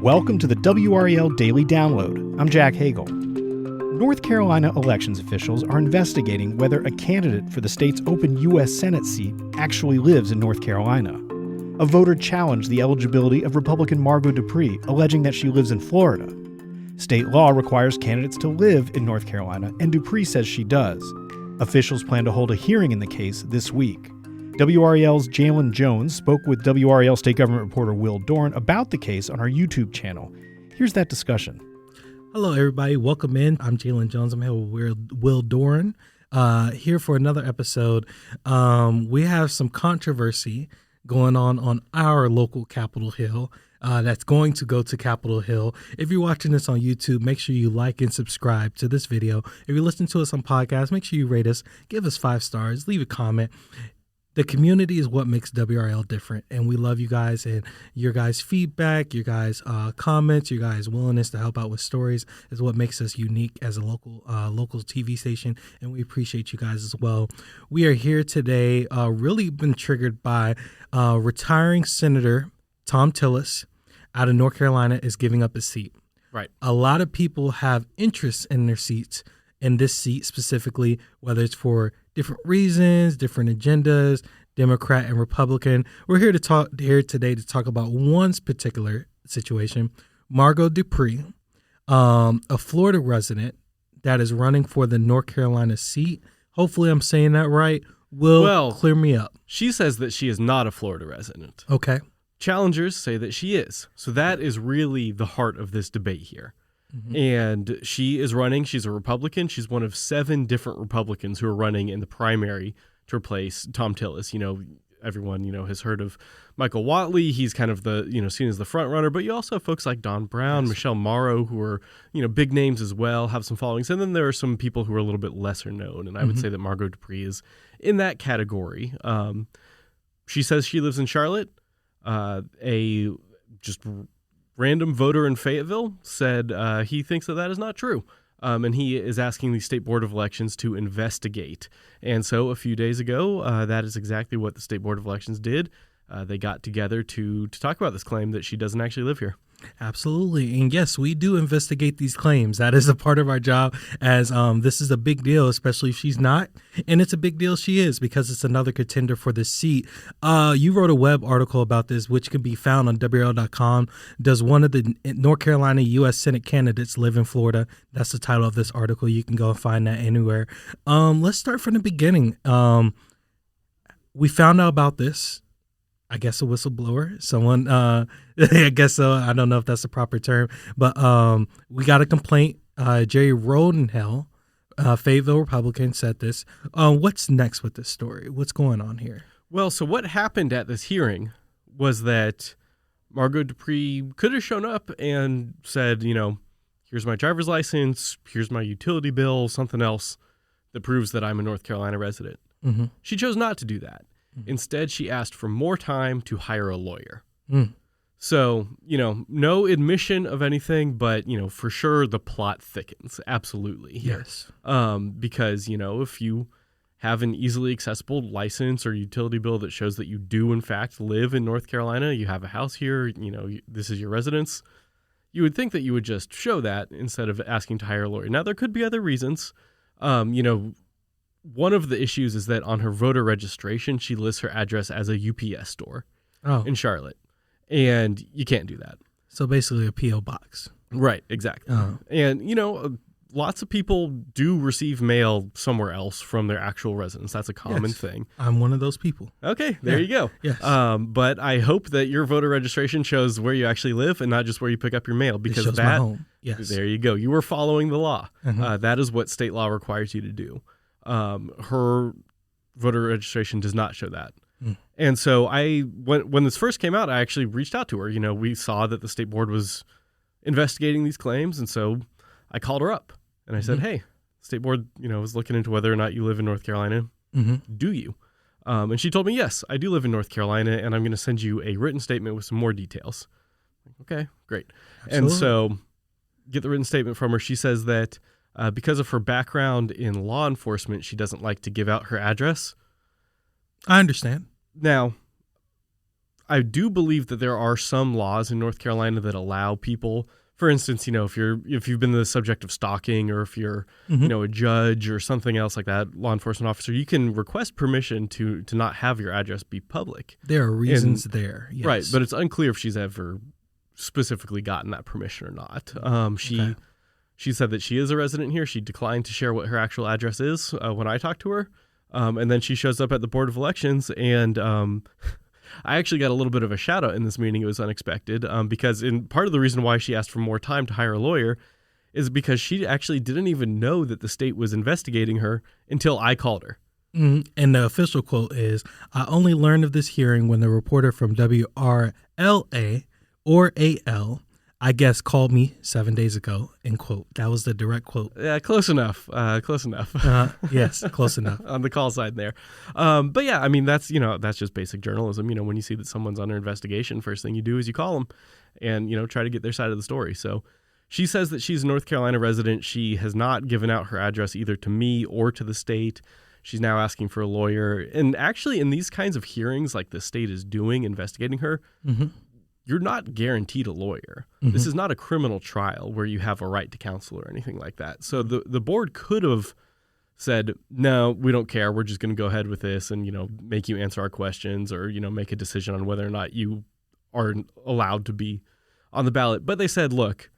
Welcome to the WRAL Daily Download. I'm Jack Hagel. North Carolina elections officials are investigating whether a candidate for the state's open U.S. Senate seat actually lives in North Carolina. A voter challenged the eligibility of Republican Margot Dupre, alleging that she lives in Florida. State law requires candidates to live in North Carolina, and Dupre says she does. Officials plan to hold a hearing in the case this week. WRAL's Jalen Jones spoke with WRAL state government reporter Will Doran about the case on our YouTube channel. Here's that discussion. Hello, everybody. Welcome in. I'm Jalen Jones. I'm here with Will Doran, here for another episode. We have some controversy going on our local Capitol Hill. That's going to go to Capitol Hill. If you're watching this on YouTube, make sure you like and subscribe to this video. If you listen to us on podcasts, make sure you rate us, give us 5 stars, leave a comment. The community is what makes WRL different, and we love you guys and your guys' feedback, your guys' comments, your guys' willingness to help out with stories is what makes us unique as a local TV station, and we appreciate you guys as well. We are here today, really been triggered by retiring Senator Thom Tillis out of North Carolina is giving up his seat. Right. A lot of people have interest in their seats, in this seat specifically, whether it's for different reasons, different agendas, Democrat and Republican. We're here today to talk about one particular situation. Margot Dupre, a Florida resident that is running for the North Carolina seat. Hopefully I'm saying that right. Will clear me up. She says that she is not a Florida resident. Okay. Challengers say that she is. So that is really the heart of this debate here. Mm-hmm. And she is running. She's a Republican. She's one of 7 different Republicans who are running in the primary to replace Thom Tillis. You know, everyone, has heard of Michael Whatley. He's kind of the, seen as the front runner. But you also have folks like Don Brown, yes, Michelle Morrow, who are, big names as well, have some followings. And then there are some people who are a little bit lesser known. And I would say that Margot Dupre is in that category. She says she lives in Charlotte. A just random voter in Fayetteville said he thinks that is not true. And he is asking the State Board of Elections to investigate. And so a few days ago, that is exactly what the State Board of Elections did. They got together to talk about this claim that she doesn't actually live here. Absolutely. And yes, we do investigate these claims. That is a part of our job, as this is a big deal, especially if she's not. And it's a big deal she is, because it's another contender for the seat. You wrote a web article about this, which can be found on WRAL.com. Does one of the North Carolina U.S. Senate candidates live in Florida? That's the title of this article. You can go and find that anywhere. Let's start from the beginning. We found out about this. I guess a whistleblower, someone, I guess so. I don't know if that's the proper term, but we got a complaint. Jerry Rodenhell, Fayetteville Republican, said this. What's next with this story? What's going on here? Well, so what happened at this hearing was that Margot Dupre could have shown up and said, here's my driver's license, here's my utility bill, something else that proves that I'm a North Carolina resident. Mm-hmm. She chose not to do that. Instead, she asked for more time to hire a lawyer. So, no admission of anything, but, for sure the plot thickens. Absolutely. Yes. Because, if you have an easily accessible license or utility bill that shows that you do, in fact, live in North Carolina, you have a house here, this is your residence, you would think that you would just show that instead of asking to hire a lawyer. Now, there could be other reasons. One of the issues is that on her voter registration, she lists her address as a UPS store in Charlotte, and you can't do that. So basically a P.O. box. Right, exactly. And, lots of people do receive mail somewhere else from their actual residence. That's a common thing. I'm one of those people. Okay, there you go. Yes. But I hope that your voter registration shows where you actually live and not just where you pick up your mail, because it shows my home. Yes. There you go. You were following the law. That is what state law requires you to do. Her voter registration does not show that. And so when this first came out, I actually reached out to her. We saw that the state board was investigating these claims. And so I called her up and I said, hey, state board, is looking into whether or not you live in North Carolina. Do you? And she told me, yes, I do live in North Carolina, and I'm going to send you a written statement with some more details. Okay, great. Absolutely. And so get the written statement from her. She says that because of her background in law enforcement, she doesn't like to give out her address. I understand. Now, I do believe that there are some laws in North Carolina that allow people, for instance, if you've been the subject of stalking, or if you're a judge or something else like that, law enforcement officer, you can request permission to not have your address be public. There are reasons there, yes. Right, but it's unclear if she's ever specifically gotten that permission or not. She said that she is a resident here. She declined to share what her actual address is when I talked to her, and then she shows up at the Board of Elections, and I actually got a little bit of a shout out in this meeting. It was unexpected because part of the reason why she asked for more time to hire a lawyer is because she actually didn't even know that the state was investigating her until I called her. And the official quote is, "I only learned of this hearing when the reporter from WRLA or AL, I guess, called me 7 days ago," end quote. That was the direct quote. Yeah, close enough. Close enough. Yes, close enough. On the call side there. But yeah, I mean, that's just basic journalism. When you see that someone's under investigation, first thing you do is you call them and, try to get their side of the story. So she says that she's a North Carolina resident. She has not given out her address either to me or to the state. She's now asking for a lawyer. And actually, in these kinds of hearings, like the state is doing, investigating her, you're not guaranteed a lawyer. This is not a criminal trial where you have a right to counsel or anything like that. So the board could have said, no, we don't care. We're just going to go ahead with this and, make you answer our questions, or, make a decision on whether or not you are allowed to be on the ballot. But they said, look,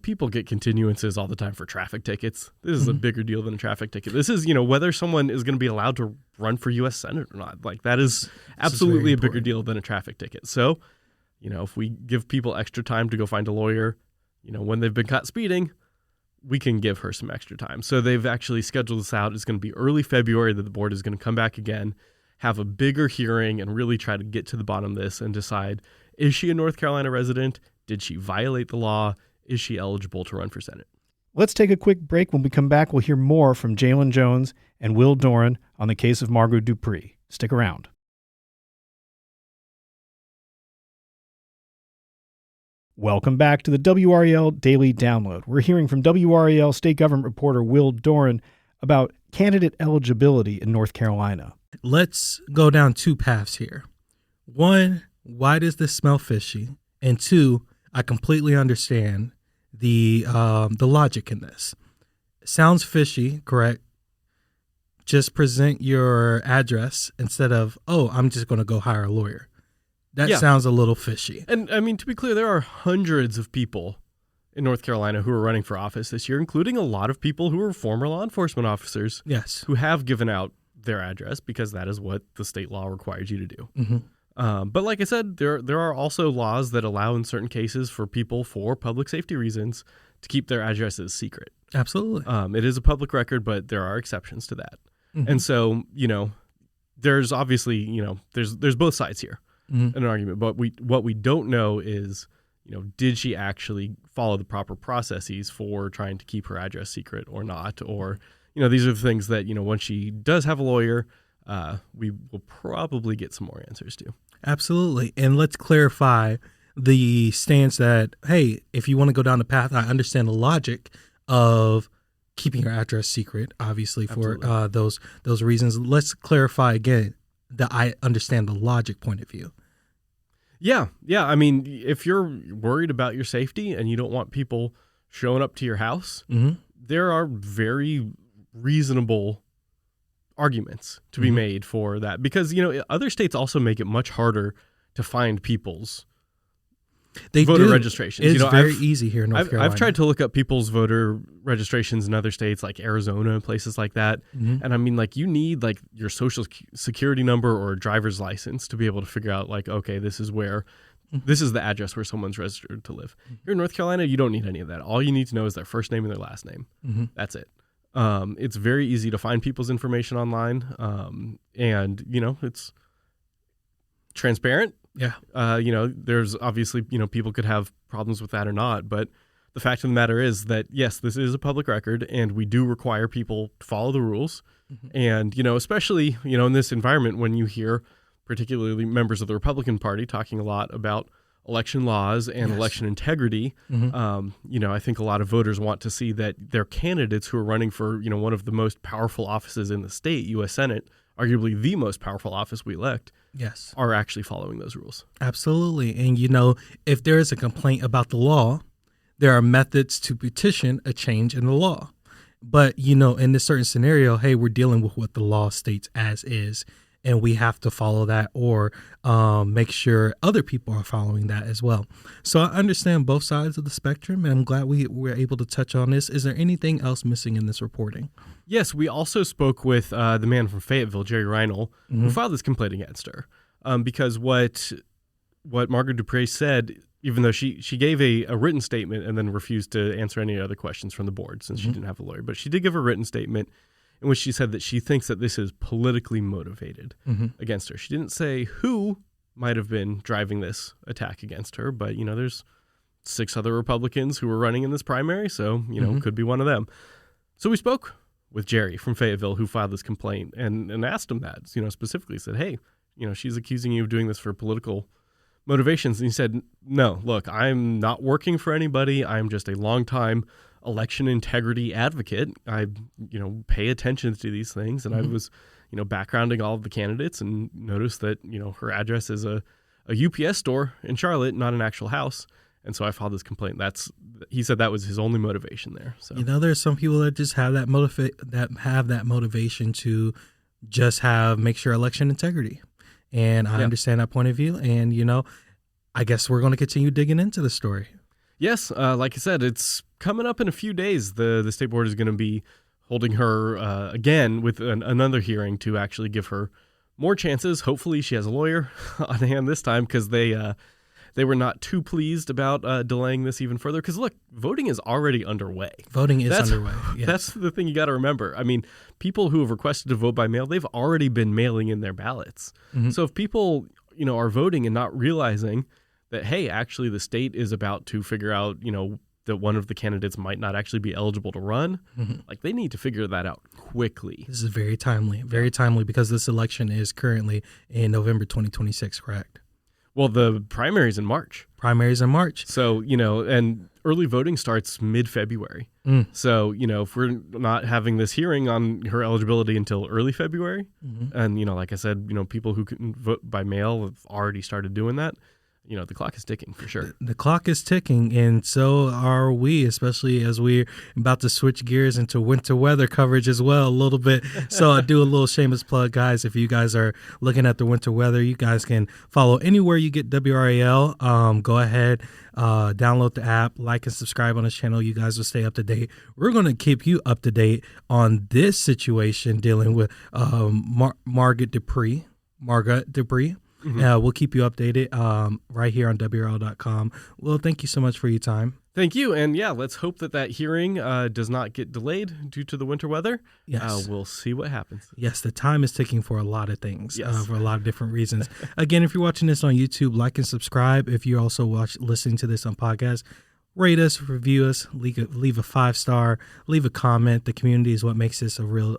people get continuances all the time for traffic tickets. This is a bigger deal than a traffic ticket. This is, whether someone is going to be allowed to run for U.S. Senate or not. Like, that is absolutely a bigger deal than a traffic ticket. So, if we give people extra time to go find a lawyer, when they've been caught speeding, we can give her some extra time. So they've actually scheduled this out. It's going to be early February that the board is going to come back again, have a bigger hearing, and really try to get to the bottom of this and decide, is she a North Carolina resident? Did she violate the law? Is she eligible to run for Senate? Let's take a quick break. When we come back, we'll hear more from Jalen Jones and Will Doran on the case of Margot Dupre. Stick around. Welcome back to the WRAL Daily Download. We're hearing from WRAL state government reporter Will Doran about candidate eligibility in North Carolina. Let's go down two paths here. One, why does this smell fishy? And two, I completely understand the logic in this. Sounds fishy, correct? Just present your address instead of, oh, I'm just going to go hire a lawyer. That sounds a little fishy. And I mean, to be clear, there are hundreds of people in North Carolina who are running for office this year, including a lot of people who are former law enforcement officers. Yes. Who have given out their address because that is what the state law requires you to do. But like I said, there are also laws that allow in certain cases for people, for public safety reasons, to keep their addresses secret. Absolutely. It is a public record, but there are exceptions to that. And so, there's obviously, there's both sides here. An argument, but what we don't know is, did she actually follow the proper processes for trying to keep her address secret or not? Or, these are the things that, once she does have a lawyer, we will probably get some more answers to. Absolutely. And let's clarify the stance that, hey, if you want to go down the path, I understand the logic of keeping your address secret, obviously, for those reasons. Let's clarify again that I understand the logic point of view. Yeah. I mean, if you're worried about your safety and you don't want people showing up to your house, there are very reasonable arguments to be made for that. Because, other states also make it much harder to find people's voter registrations. It's very easy here in North Carolina. I've tried to look up people's voter registrations in other states like Arizona and places like that. And I mean, you need your social security number or a driver's license to be able to figure out okay, this is the address where someone's registered to live. Here in North Carolina, you don't need any of that. All you need to know is their first name and their last name. That's it. It's very easy to find people's information online. And it's transparent. Yeah. There's obviously, people could have problems with that or not, but the fact of the matter is that, yes, this is a public record and we do require people to follow the rules. And, especially, in this environment when you hear particularly members of the Republican Party talking a lot about election laws and election integrity, I think a lot of voters want to see that their candidates who are running for, one of the most powerful offices in the state, U.S. Senate, arguably the most powerful office we elect, Yes. are actually following those rules. Absolutely. And, if there is a complaint about the law, there are methods to petition a change in the law. But, in this certain scenario, hey, we're dealing with what the law states as is, and we have to follow that or make sure other people are following that as well. So I understand both sides of the spectrum, and I'm glad we were able to touch on this. Is there anything else missing in this reporting? Yes, we also spoke with the man from Fayetteville, Jerry Reinl, who filed this complaint against her. Because what Margot Dupre said, even though she gave a written statement and then refused to answer any other questions from the board since she didn't have a lawyer, but she did give a written statement in which she said that she thinks that this is politically motivated against her. She didn't say who might have been driving this attack against her, but, there's 6 other Republicans who were running in this primary, so, could be one of them. So we spoke with Jerry from Fayetteville who filed this complaint and asked him that, specifically said, hey, she's accusing you of doing this for political motivations. And he said, no, look, I'm not working for anybody. I'm just a longtime election integrity advocate. I, pay attention to these things. And I was, backgrounding all of the candidates and noticed that, her address is a UPS store in Charlotte, not an actual house. And so I filed this complaint. He said that was his only motivation there. So, there's some people that just have that motivation to just make sure election integrity. And I understand that point of view. And, I guess we're going to continue digging into the story. Yes. Like I said, it's coming up in a few days. The state board is going to be holding her again with another hearing to actually give her more chances. Hopefully she has a lawyer on hand this time because they were not too pleased about delaying this even further. Because, look, voting is already underway. Voting is underway. Yes. That's the thing you got to remember. I mean, people who have requested to vote by mail, they've already been mailing in their ballots. So if people, are voting and not realizing that, hey, actually the state is about to figure out, that one of the candidates might not actually be eligible to run, like they need to figure that out quickly. This is very timely because this election is currently in November 2026, correct? Well, the primary's in March. So, and early voting starts mid-February. So, if we're not having this hearing on her eligibility until early February, and, like I said, people who can vote by mail have already started doing that, the clock is ticking for sure. The clock is ticking, and so are we, especially as we're about to switch gears into winter weather coverage as well a little bit. So I do a little shameless plug, guys. If you guys are looking at the winter weather, you guys can follow anywhere you get WRAL. Go ahead, download the app, like and subscribe on this channel. You guys will stay up to date. We're going to keep you up to date on this situation dealing with Margot Dupre. We'll keep you updated right here on WRAL.com. Well, thank you so much for your time. Thank you. And let's hope that hearing does not get delayed due to the winter weather. Yes. We'll see what happens. Yes, the time is ticking for a lot of things, for a lot of different reasons. Again, if you're watching this on YouTube, like and subscribe. If you're also listening to this on podcast, rate us, review us, leave a 5-star, leave a comment. The community is what makes this a real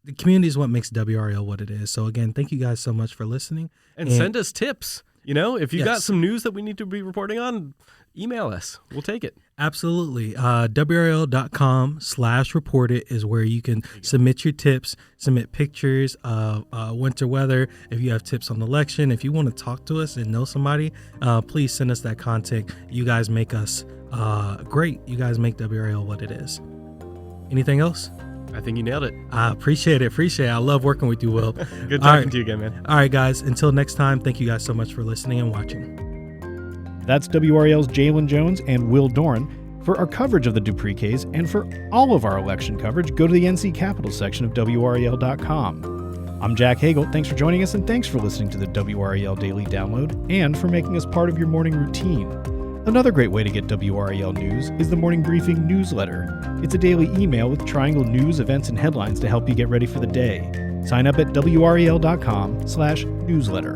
The community is what makes WRAL what it is. So, again, thank you guys so much for listening. And send us tips. If you got some news that we need to be reporting on, email us. We'll take it. Absolutely. WRAL.com/report it is where you can submit your tips, submit pictures of winter weather. If you have tips on the election, if you want to talk to us and know somebody, please send us that content. You guys make us great. You guys make WRAL what it is. Anything else? I think you nailed it. I appreciate it. I love working with you, Will. Good talking to you again, man. All right, guys. Until next time, thank you guys so much for listening and watching. That's WRAL's Jalen Jones and Will Doran. For our coverage of the Dupre case and for all of our election coverage, go to the NC Capital section of WRAL.com. I'm Jack Hagel. Thanks for joining us, and thanks for listening to the WRAL Daily Download and for making us part of your morning routine. Another great way to get WRAL news is the Morning Briefing newsletter. It's a daily email with Triangle news, events, and headlines to help you get ready for the day. Sign up at WRAL.com/newsletter.